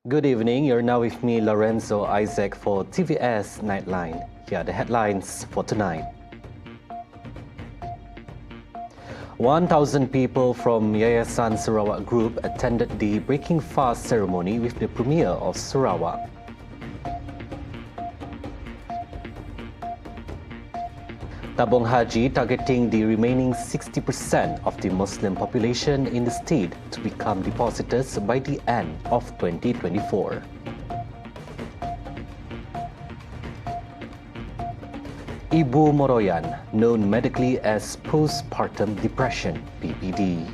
Good evening. You're now with me, Lorenzo Isaac, for TVS Nightline. Here are the headlines for tonight. 1,000 people from YAYASAN Sarawak Group attended the breaking fast ceremony with the Premier of Sarawak. Tabung Haji targeting the remaining 60% of the Muslim population in the state to become depositors by the end of 2024. Ibu Moroyan, known medically as Postpartum Depression, PPD.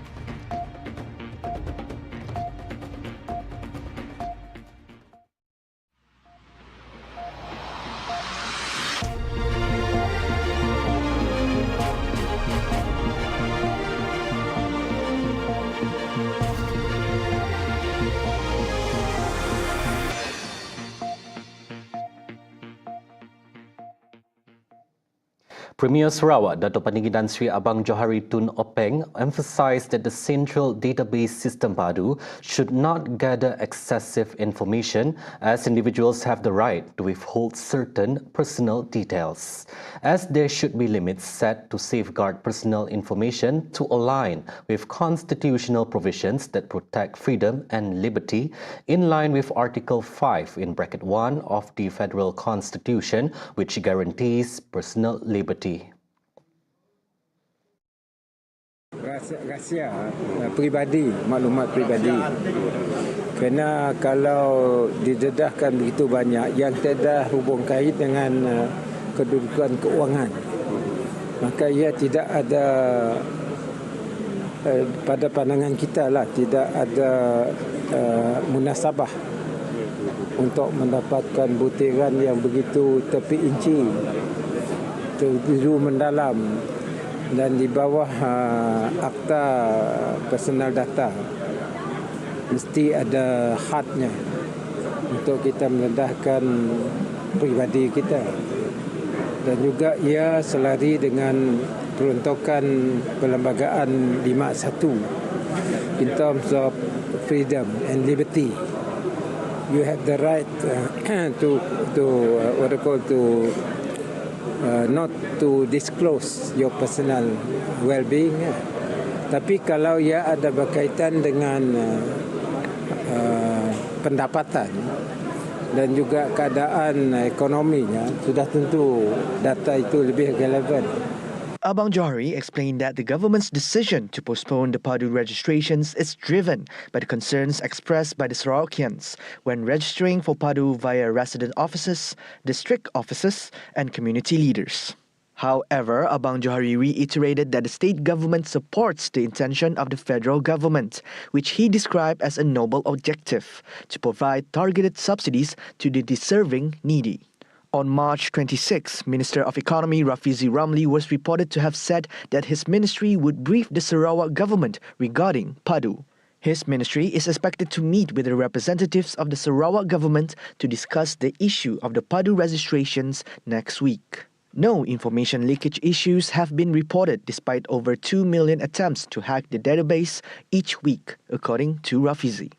Premier Sarawak, Dato' Paninggi Tan Sri Abang Johari Tun Openg, emphasised that the central database system Padu should not gather excessive information as individuals have the right to withhold certain personal details, as there should be limits set to safeguard personal information to align with constitutional provisions that protect freedom and liberty in line with Article 5 in bracket 1 of the Federal Constitution, which guarantees personal liberty. Rahsia peribadi, maklumat peribadi. Kerana kalau didedahkan begitu banyak yang tidak hubung kait dengan kedudukan keuangan, maka ia tidak ada, pada pandangan kita lah, tidak ada munasabah untuk mendapatkan butiran yang begitu terperinci, terbiru mendalam dan di bawah akta personal data. Mesti ada hadnya untuk kita mendedahkan pribadi kita. Dan juga ia selari dengan peruntukan perlembagaan 51 in terms of freedom and liberty. You have the right not to disclose your personal well-being. Tapi kalau ia ada berkaitan dengan pendapatan dan juga keadaan ekonominya, sudah tentu data itu lebih relevan. Abang Johari explained that the government's decision to postpone the Padu registrations is driven by the concerns expressed by the Sarawakians when registering for Padu via resident offices, district offices and community leaders. However, Abang Johari reiterated that the state government supports the intention of the federal government, which he described as a noble objective, to provide targeted subsidies to the deserving needy. On March 26, Minister of Economy Rafizi Ramli was reported to have said that his ministry would brief the Sarawak government regarding Padu. His ministry is expected to meet with the representatives of the Sarawak government to discuss the issue of the Padu registrations next week. No information leakage issues have been reported despite over 2 million attempts to hack the database each week, according to Rafizi.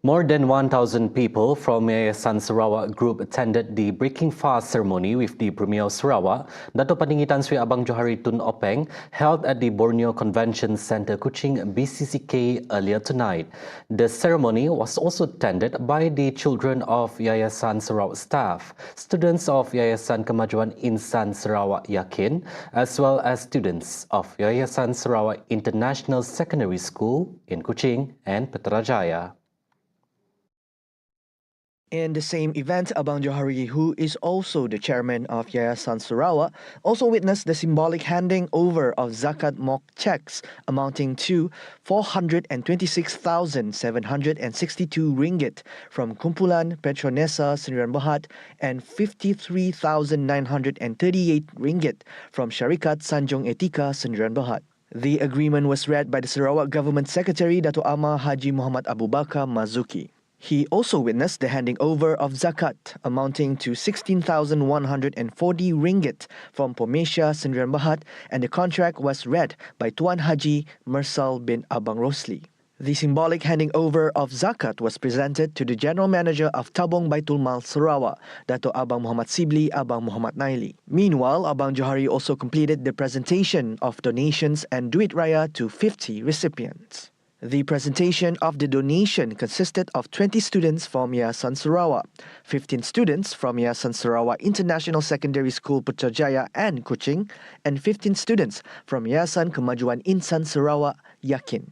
More than 1,000 people from YAYASAN Sarawak Group attended the breaking fast ceremony with the Premier of Sarawak, Dato' Paninggi Tan Sri Abang Johari Tun Openg, held at the Borneo Convention Centre, Kuching, BCCK earlier tonight. The ceremony was also attended by the children of YAYASAN Sarawak staff, students of YAYASAN Kemajuan Insan Sarawak Yakin, as well as students of YAYASAN Sarawak International Secondary School in Kuching and Putrajaya. In the same event, Abang Johari, who is also the chairman of YAYASAN Sarawak, also witnessed the symbolic handing over of zakat mock checks amounting to 426,762 ringgit from Kumpulan Petronesa Sdn Bhd and 53,938 ringgit from Syarikat Sanjung Etika Sdn Bhd. The agreement was read by the Sarawak Government Secretary Dato' Amar Haji Muhammad Abu Bakar Mazuki. He also witnessed the handing over of zakat amounting to 16,140 ringgit from Pomesha Sdn Bhd, and the contract was read by Tuan Haji Mersal bin Abang Rosli. The symbolic handing over of zakat was presented to the General Manager of Tabung Baitul Mal Sarawak, Dato' Abang Muhammad Sibli Abang Muhammad Naili. Meanwhile, Abang Johari also completed the presentation of donations and duit raya to 50 recipients. The presentation of the donation consisted of 20 students from YAYASAN Sarawak, 15 students from YAYASAN Sarawak International Secondary School Putrajaya and Kuching, and 15 students from YAYASAN Kemajuan Insan Sarawak, Yakin.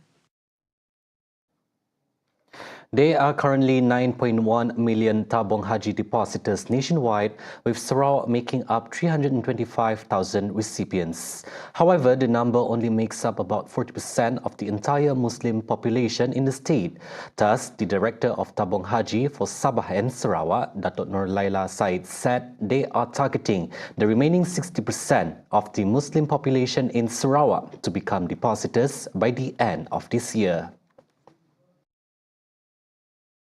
There are currently 9.1 million Tabung Haji depositors nationwide, with Sarawak making up 325,000 recipients. However, the number only makes up about 40% of the entire Muslim population in the state. Thus, the director of Tabung Haji for Sabah and Sarawak, Datuk Nur Laila Said, said they are targeting the remaining 60% of the Muslim population in Sarawak to become depositors by the end of this year.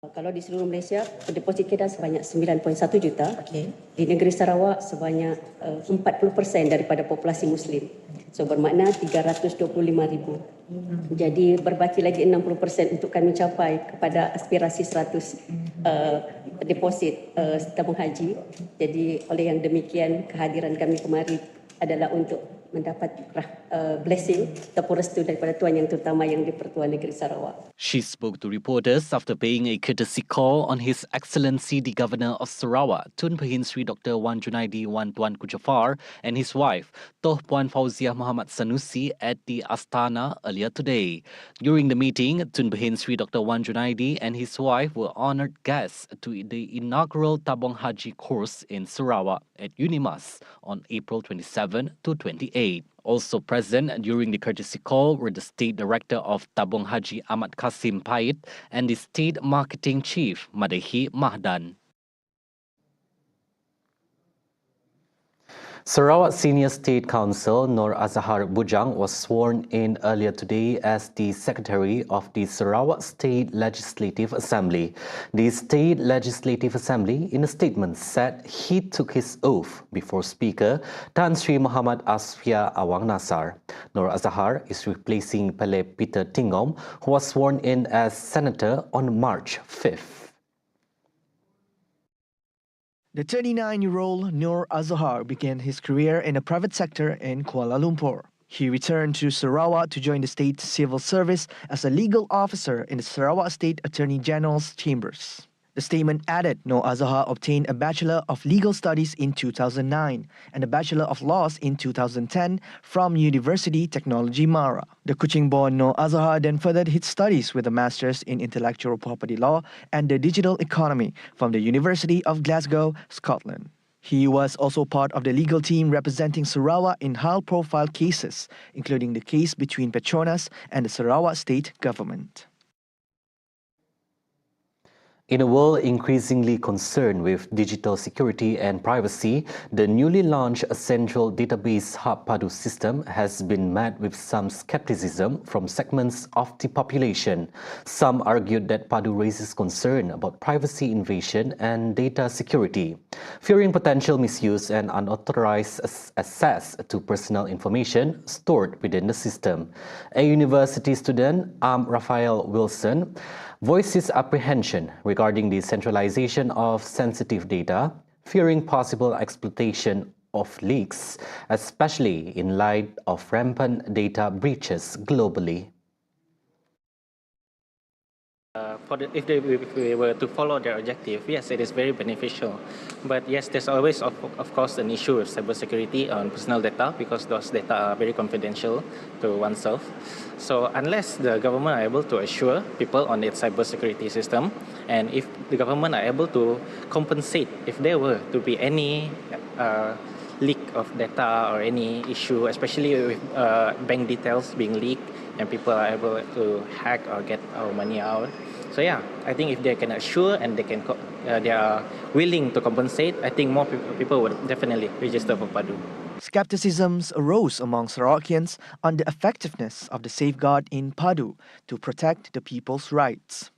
Kalau di seluruh Malaysia, deposit kita sebanyak 9.1 juta. Di negeri Sarawak sebanyak 40% daripada populasi Muslim. So bermakna 325,000. Jadi berbaki lagi 60% untuk kami capai kepada aspirasi 100 deposit tabung haji. Jadi oleh yang demikian kehadiran kami kemari adalah untuk mendapat blessing ataupun restu daripada Tuan Yang Terutama yang di-Pertuan Negeri Sarawak. She spoke to reporters after paying a courtesy call on His Excellency the Governor of Sarawak, Tun Pehin Sri Dr. Wan Junaidi Wan Tuan Kujafar and his wife, Toh Puan Fauziah Muhammad Sanusi at the Astana earlier today. During the meeting, Tun Pehin Sri Dr. Wan Junaidi and his wife were honoured guests to the inaugural Tabung Haji course in Sarawak at Unimas on April 27 to 28. Also present during the courtesy call were the State Director of Tabung Haji Ahmad Kasim Pait and the State Marketing Chief Madehi Mahdan. Sarawak Senior State Counsel Nur Azhar Bujang was sworn in earlier today as the Secretary of the Sarawak State Legislative Assembly. The State Legislative Assembly, in a statement, said he took his oath before Speaker Tan Sri Muhammad Asfia Awang Nasar. Nur Azhar is replacing Pele Peter Tingom, who was sworn in as Senator on March 5th. The 39-year-old Nur Azhar began his career in the private sector in Kuala Lumpur. He returned to Sarawak to join the state civil service as a legal officer in the Sarawak State Attorney General's chambers. The statement added Nur Azhar obtained a Bachelor of Legal Studies in 2009 and a Bachelor of Laws in 2010 from University Technology Mara. The Kuching-born Nur Azhar then furthered his studies with a Master's in Intellectual Property Law and the Digital Economy from the University of Glasgow, Scotland. He was also part of the legal team representing Sarawak in high-profile cases, including the case between Petronas and the Sarawak state government. In a world increasingly concerned with digital security and privacy, the newly launched Central Database Hub Padu system has been met with some skepticism from segments of the population. Some argued that Padu raises concern about privacy invasion and data security, fearing potential misuse and unauthorized access to personal information stored within the system. A university student, Raphael Wilson, voices apprehension regarding the centralization of sensitive data, fearing possible exploitation of leaks, especially in light of rampant data breaches globally. If we were to follow their objective, yes, it is very beneficial. But yes, there's always, of course, an issue with cybersecurity on personal data because those data are very confidential to oneself. So unless the government are able to assure people on its cybersecurity system, and if the government are able to compensate if there were to be any leak of data or any issue, especially with bank details being leaked and people are able to hack or get our money out. So yeah, I think if they can assure and they are willing to compensate, I think more people would definitely register for Padu. Skepticisms arose among Sarawakians on the effectiveness of the safeguard in Padu to protect the people's rights.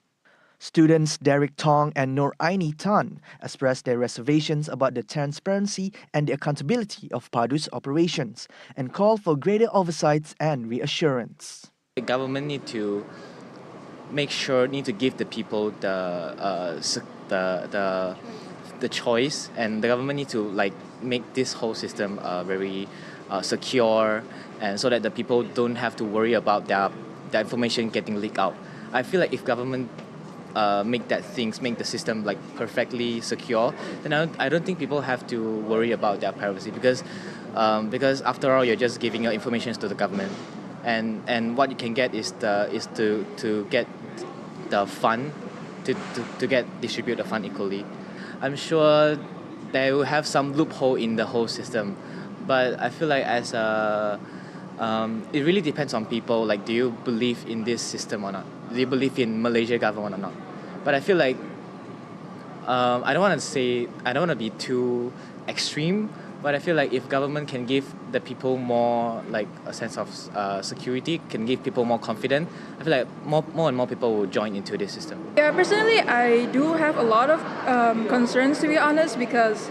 Students Derek Tong and Nur Aini Tan expressed their reservations about the transparency and the accountability of Padu's operations and called for greater oversights and reassurance. The government need to need to give the people the choice, and the government need to like make this whole system very secure, and so that the people don't have to worry about their information getting leaked out. I feel like if government make the system like perfectly secure, then I don't think people have to worry about their privacy, because after all, you're just giving your information to the government, and what you can get is to get the fund to get distribute the fund equally. I'm sure they will have some loophole in the whole system, but I feel like it really depends on people. Like, do you believe in this system or not? Do you believe in Malaysia government or not? But I feel like I don't want to be too extreme, but I feel like if government can give the people more like a sense of security, can give people more confidence, I feel like more and more people will join into this system. Yeah, personally, I do have a lot of concerns, to be honest, because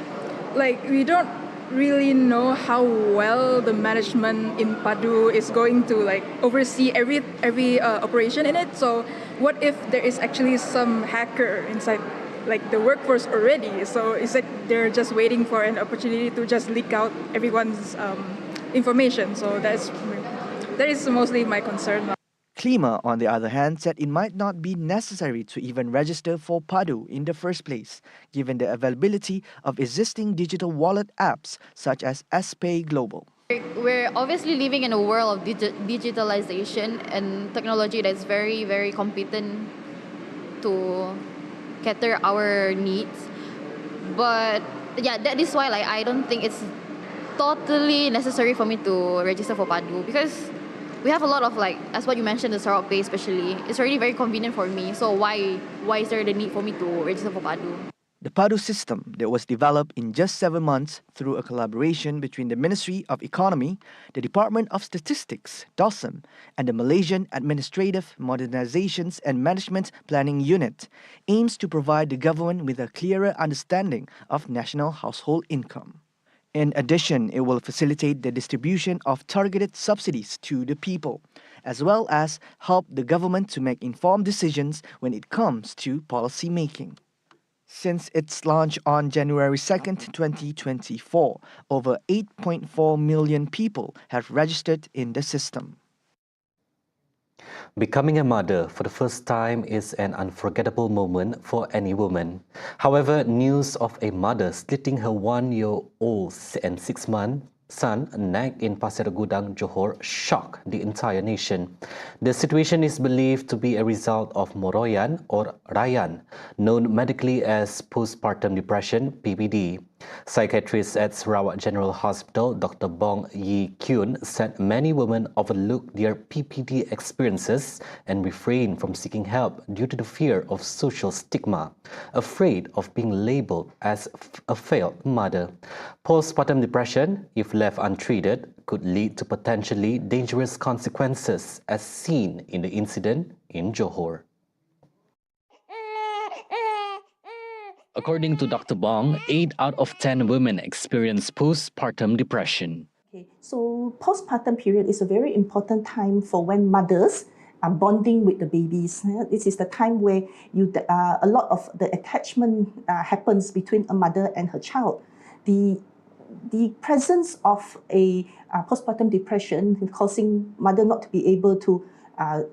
like we don't really know how well the management in Padu is going to like oversee every operation in it. So what if there is actually some hacker inside like the workforce already? So it's like they're just waiting for an opportunity to just leak out everyone's information. So that is mostly my concern. Klima, on the other hand, said it might not be necessary to even register for Padu in the first place, given the availability of existing digital wallet apps such as SPay Global. We're obviously living in a world of digitalization and technology that's very, very competent to cater our needs. But yeah, that is why like I don't think it's totally necessary for me to register for Padu, because we have a lot of like, as what you mentioned, the Sarawak Pay especially, it's already very convenient for me. So why is there the need for me to register for Padu? The Padu system that was developed in just 7 months through a collaboration between the Ministry of Economy, the Department of Statistics, DOSM, and the Malaysian Administrative Modernizations and Management Planning Unit, aims to provide the government with a clearer understanding of national household income. In addition, it will facilitate the distribution of targeted subsidies to the people, as well as help the government to make informed decisions when it comes to policy making. Since its launch on January 2nd, 2024, over 8.4 million people have registered in the system. Becoming a mother for the first time is an unforgettable moment for any woman. However, news of a mother slitting her 1-year-old and 6-month son neck in Pasir Gudang, Johor, shocked the entire nation. The situation is believed to be a result of Moroyan or Rayan, known medically as postpartum depression, PPD. Psychiatrist at Sarawak General Hospital, Dr. Bong Yi Kyun, said many women overlook their PPD experiences and refrain from seeking help due to the fear of social stigma, afraid of being labelled as a failed mother. Postpartum depression, if left untreated, could lead to potentially dangerous consequences, as seen in the incident in Johor. According to Dr. Bong, 8 out of 10 women experience postpartum depression. Okay, so postpartum period is a very important time for when mothers are bonding with the babies. This is the time where a lot of the attachment happens between a mother and her child. The presence of a postpartum depression causing mother not to be able to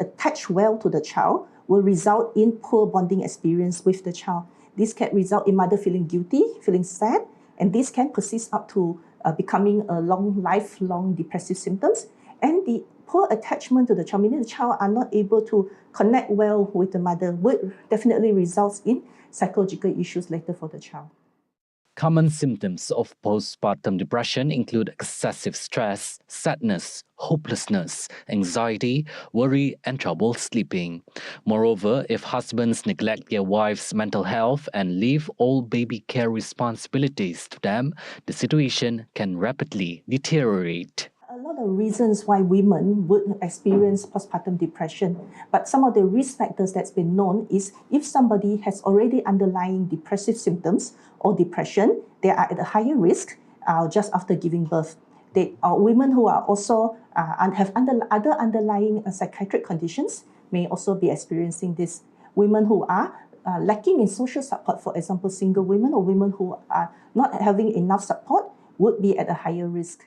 attach well to the child will result in poor bonding experience with the child. This can result in mother feeling guilty, feeling sad, and this can persist up to becoming a lifelong depressive symptoms. And the poor attachment to the child, meaning the child are not able to connect well with the mother, would definitely result in psychological issues later for the child. Common symptoms of postpartum depression include excessive stress, sadness, hopelessness, anxiety, worry, and trouble sleeping. Moreover, if husbands neglect their wives' mental health and leave all baby care responsibilities to them, the situation can rapidly deteriorate. A lot of reasons why women would experience postpartum depression, but some of the risk factors that's been known is if somebody has already underlying depressive symptoms or depression, they are at a higher risk just after giving birth. They are women who are also have other underlying psychiatric conditions, may also be experiencing this. Women who are lacking in social support, for example, single women or women who are not having enough support, would be at a higher risk.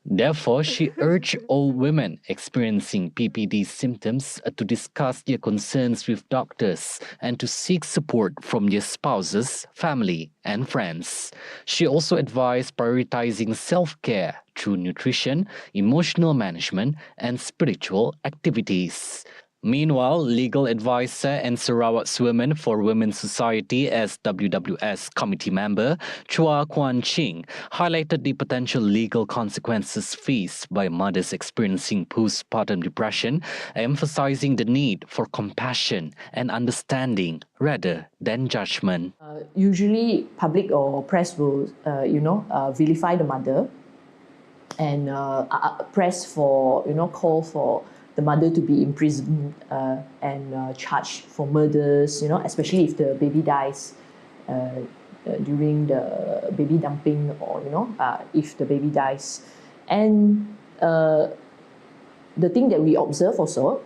Therefore, she urged all women experiencing PPD symptoms to discuss their concerns with doctors and to seek support from their spouses, family, and friends. She also advised prioritizing self-care through nutrition, emotional management, and spiritual activities. Meanwhile, legal advisor and Sarawak's Women for Women's Society SWWS committee member Chua Kuan Ching highlighted the potential legal consequences faced by mothers experiencing postpartum depression, emphasizing the need for compassion and understanding rather than judgment. Usually, public or press will, vilify the mother and press for, call for the mother to be imprisoned and charged for murders, especially if the baby dies during the baby dumping or, if the baby dies. And the thing that we observe also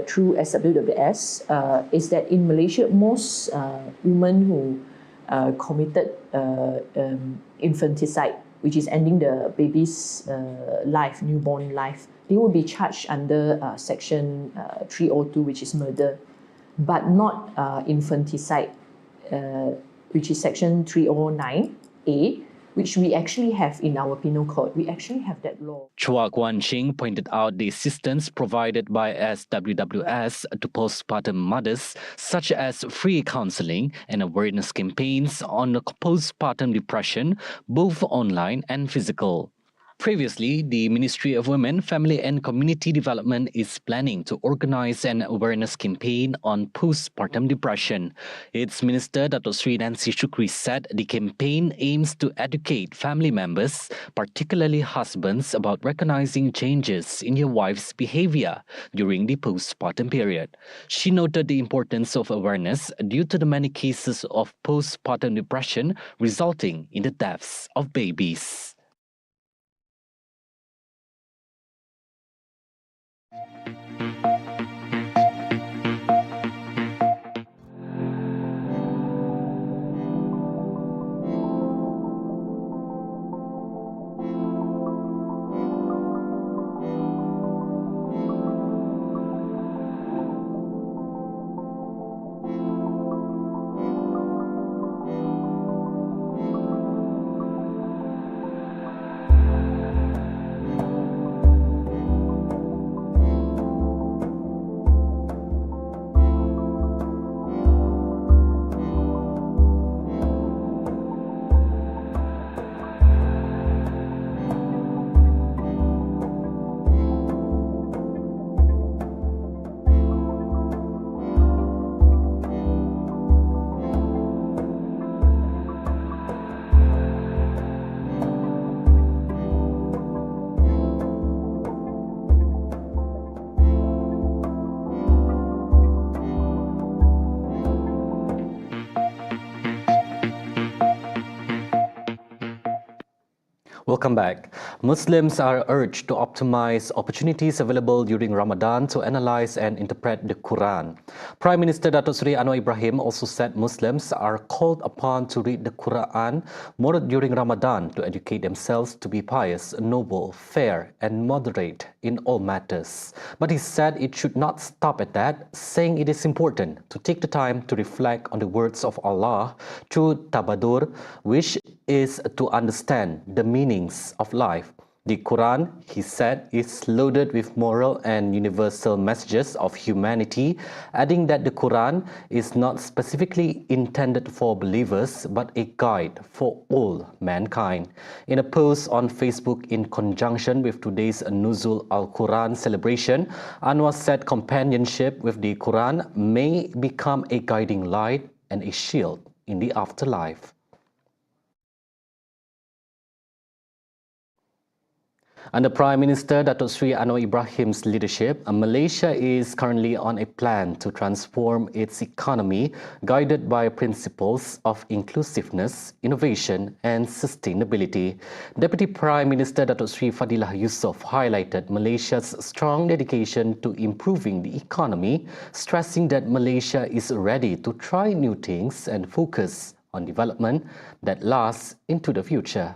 through SWWS is that in Malaysia, most women who committed infanticide, which is ending the baby's life, newborn life, they will be charged under Section 302, which is murder, but not infanticide, which is Section 309A, which we actually have in our penal code. We actually have that law. Chua Kuan Ching pointed out the assistance provided by SWWS to postpartum mothers, such as free counseling and awareness campaigns on postpartum depression, both online and physical. Previously, the Ministry of Women, Family and Community Development is planning to organize an awareness campaign on postpartum depression. Its Minister, Dato Sri Nancy Shukri, said the campaign aims to educate family members, particularly husbands, about recognizing changes in your wife's behavior during the postpartum period. She noted the importance of awareness due to the many cases of postpartum depression resulting in the deaths of babies. Welcome back. Muslims are urged to optimize opportunities available during Ramadan to analyze and interpret the Quran. Prime Minister Dato Sri Anwar Ibrahim also said Muslims are called upon to read the Quran more during Ramadan to educate themselves to be pious, noble, fair and moderate in all matters. But he said it should not stop at that, saying it is important to take the time to reflect on the words of Allah through tabadur, which is to understand the meanings of life. The Quran, he said, is loaded with moral and universal messages of humanity, adding that the Quran is not specifically intended for believers but a guide for all mankind. In a post on Facebook in conjunction with today's Nuzul al-Quran celebration, Anwar said companionship with the Quran may become a guiding light and a shield in the afterlife. Under Prime Minister Datuk Sri Anwar Ibrahim's leadership, Malaysia is currently on a plan to transform its economy guided by principles of inclusiveness, innovation and sustainability. Deputy Prime Minister Datuk Sri Fadilah Yusof highlighted Malaysia's strong dedication to improving the economy, stressing that Malaysia is ready to try new things and focus on development that lasts into the future.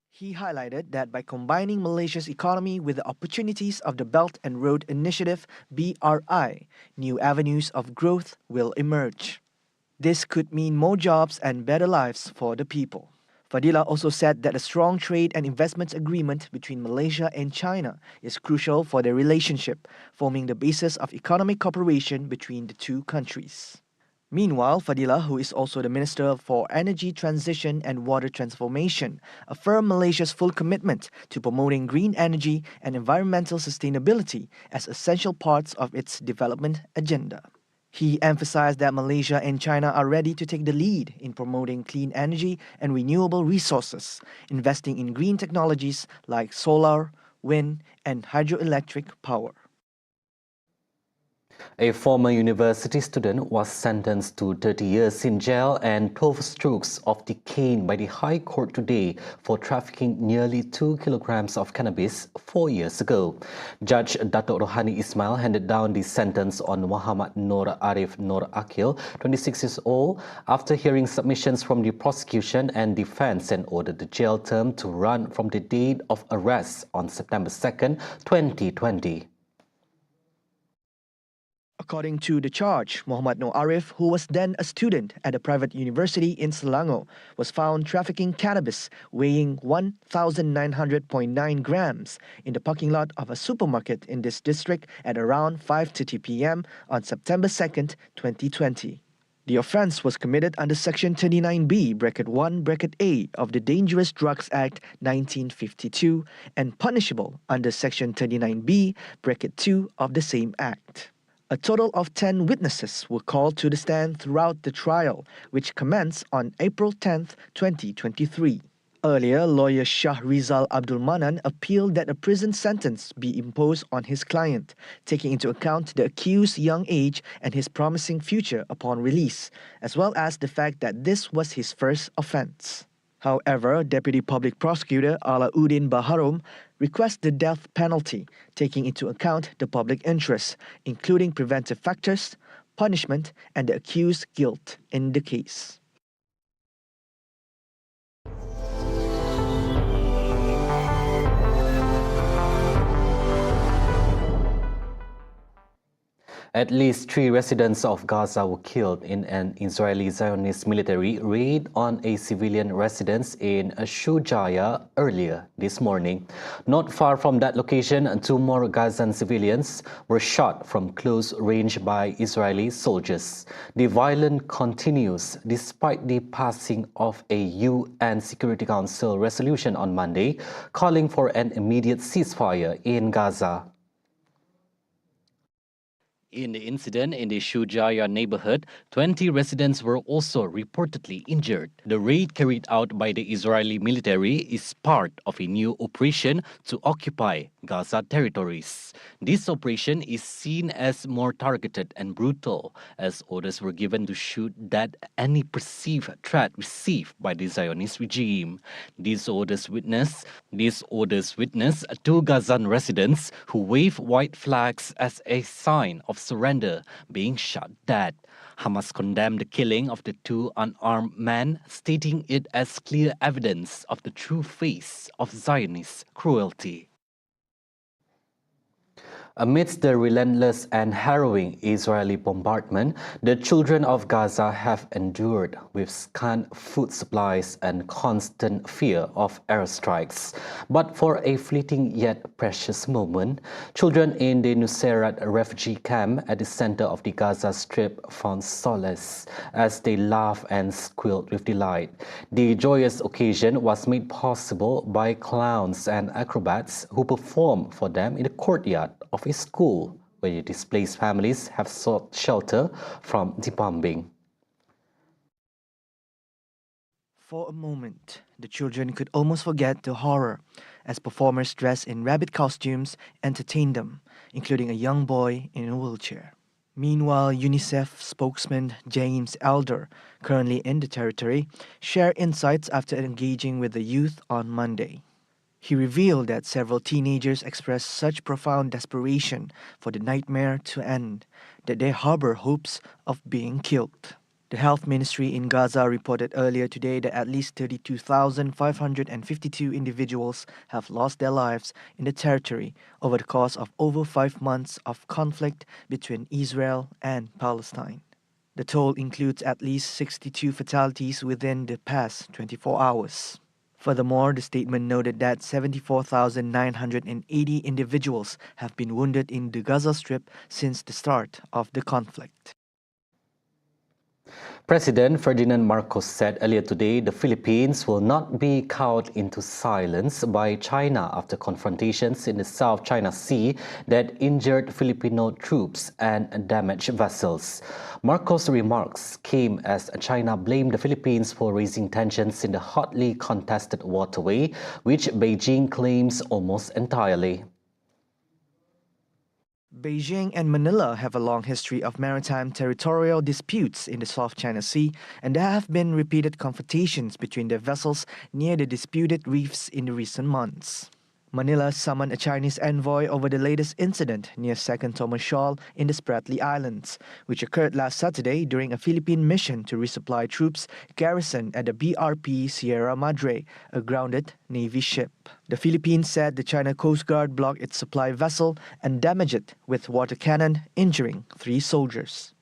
He highlighted that by combining Malaysia's economy with the opportunities of the Belt and Road Initiative (BRI), new avenues of growth will emerge. This could mean more jobs and better lives for the people. Fadilah also said that a strong trade and investment agreement between Malaysia and China is crucial for their relationship, forming the basis of economic cooperation between the two countries. Meanwhile, Fadilah, who is also the Minister for Energy Transition and Water Transformation, affirmed Malaysia's full commitment to promoting green energy and environmental sustainability as essential parts of its development agenda. He emphasized that Malaysia and China are ready to take the lead in promoting clean energy and renewable resources, investing in green technologies like solar, wind, and hydroelectric power. A former university student was sentenced to 30 years in jail and 12 strokes of the cane by the High Court today for trafficking nearly 2 kilograms of cannabis 4 years ago. Judge Datuk Rohani Ismail handed down the sentence on Muhammad Nur Arif Nur Akil, 26 years old, after hearing submissions from the prosecution and defense and ordered the jail term to run from the date of arrest on September 2nd, 2020. According to the charge, Muhammad Nur Arif, who was then a student at a private university in Selangor, was found trafficking cannabis weighing 1,900.9 grams in the parking lot of a supermarket in this district at around 5:30 p.m. on September 2nd, 2020. The offence was committed under Section 39B, (1) of the Dangerous Drugs Act 1952 and punishable under Section 39B, (2) of the same Act. A total of 10 witnesses were called to the stand throughout the trial, which commenced on April 10, 2023. Earlier, lawyer Shah Rizal Abdul Manan appealed that a prison sentence be imposed on his client, taking into account the accused's young age and his promising future upon release, as well as the fact that this was his first offence. However, Deputy Public Prosecutor Alauddin Baharom requests the death penalty, taking into account the public interest, including preventive factors, punishment, and the accused's guilt in the case. At least 3 residents of Gaza were killed in an Israeli Zionist military raid on a civilian residence in Shujaya earlier this morning. Not far from that location, 2 more Gazan civilians were shot from close range by Israeli soldiers. The violence continues despite the passing of a UN Security Council resolution on Monday calling for an immediate ceasefire in Gaza. In the incident in the Shujaya neighborhood, 20 residents were also reportedly injured. The raid carried out by the Israeli military is part of a new operation to occupy Gaza territories. This operation is seen as more targeted and brutal, as orders were given to shoot dead any perceived threat received by the Zionist regime. These orders witness 2 Gazan residents who wave white flags as a sign of surrender being shot dead. Hamas condemned the killing of the 2 unarmed men, stating it as clear evidence of the true face of Zionist cruelty. Amidst the relentless and harrowing Israeli bombardment, the children of Gaza have endured with scant food supplies and constant fear of airstrikes. But for a fleeting yet precious moment, children in the Nuseirat refugee camp at the center of the Gaza Strip found solace as they laughed and squealed with delight. The joyous occasion was made possible by clowns and acrobats who performed for them in the courtyard of a school where the displaced families have sought shelter from the bombing. For a moment, the children could almost forget the horror as performers dressed in rabbit costumes entertained them, including a young boy in a wheelchair. Meanwhile, UNICEF spokesman James Elder, currently in the territory, shared insights after engaging with the youth on Monday. He revealed that several teenagers expressed such profound desperation for the nightmare to end that they harbor hopes of being killed. The health ministry in Gaza reported earlier today that at least 32,552 individuals have lost their lives in the territory over the course of over 5 months of conflict between Israel and Palestine. The toll includes at least 62 fatalities within the past 24 hours. Furthermore, the statement noted that 74,980 individuals have been wounded in the Gaza Strip since the start of the conflict. President Ferdinand Marcos said earlier today the Philippines will not be cowed into silence by China after confrontations in the South China Sea that injured Filipino troops and damaged vessels. Marcos' remarks came as China blamed the Philippines for raising tensions in the hotly contested waterway, which Beijing claims almost entirely. Beijing and Manila have a long history of maritime territorial disputes in the South China Sea, and there have been repeated confrontations between their vessels near the disputed reefs in the recent months. Manila summoned a Chinese envoy over the latest incident near Second Thomas Shoal in the Spratly Islands, which occurred last Saturday during a Philippine mission to resupply troops garrisoned at the BRP Sierra Madre, a grounded Navy ship. The Philippines said the China Coast Guard blocked its supply vessel and damaged it with water cannon, injuring 3 soldiers.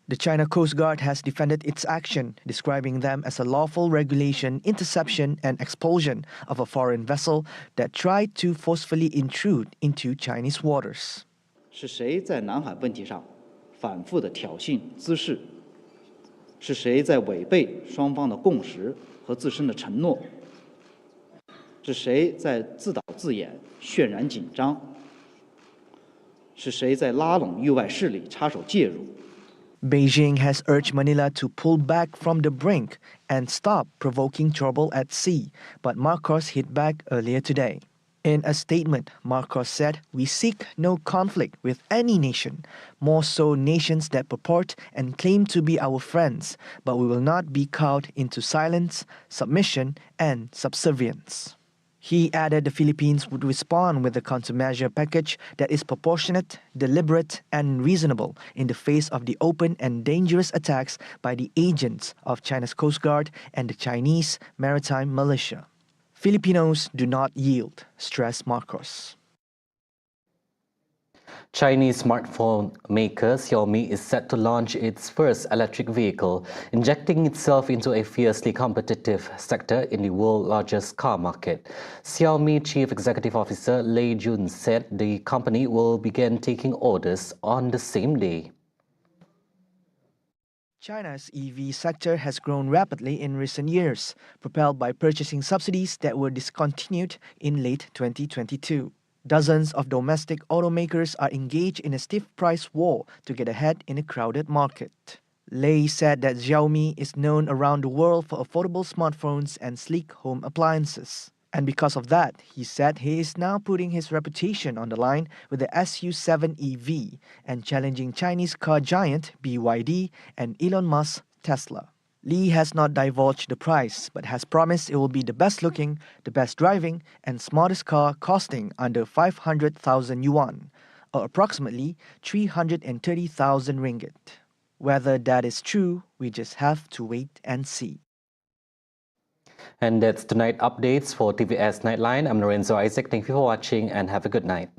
The China Coast Guard has defended its action, describing them as a lawful regulation, interception, and expulsion of a foreign vessel that tried to forcefully intrude into Chinese waters. 是谁在南海问题上反复的挑衅滋事？是谁在违背双方的共识和自身的承诺？是谁在自导自演、渲染紧张？是谁在拉拢域外势力插手介入？ Beijing has urged Manila to pull back from the brink and stop provoking trouble at sea, but Marcos hit back earlier today. In a statement, Marcos said, "We seek no conflict with any nation, more so nations that purport and claim to be our friends, but we will not be cowed into silence, submission, and subservience." He added the Philippines would respond with a countermeasure package that is proportionate, deliberate, and reasonable in the face of the open and dangerous attacks by the agents of China's Coast Guard and the Chinese maritime militia. Filipinos do not yield, stressed Marcos. Chinese smartphone maker Xiaomi is set to launch its first electric vehicle, injecting itself into a fiercely competitive sector in the world's largest car market. Xiaomi Chief Executive Officer Lei Jun said the company will begin taking orders on the same day. China's EV sector has grown rapidly in recent years, propelled by purchasing subsidies that were discontinued in late 2022. Dozens of domestic automakers are engaged in a stiff price war to get ahead in a crowded market. Lei said that Xiaomi is known around the world for affordable smartphones and sleek home appliances. And because of that, he said he is now putting his reputation on the line with the SU7 EV and challenging Chinese car giant BYD and Elon Musk's Tesla. Li has not divulged the price, but has promised it will be the best looking, the best driving, and smartest car costing under 500,000 yuan, or approximately 330,000 ringgit. Whether that is true, we just have to wait and see. And that's tonight updates for TVS Nightline. I'm Lorenzo Isaac. Thank you for watching and have a good night.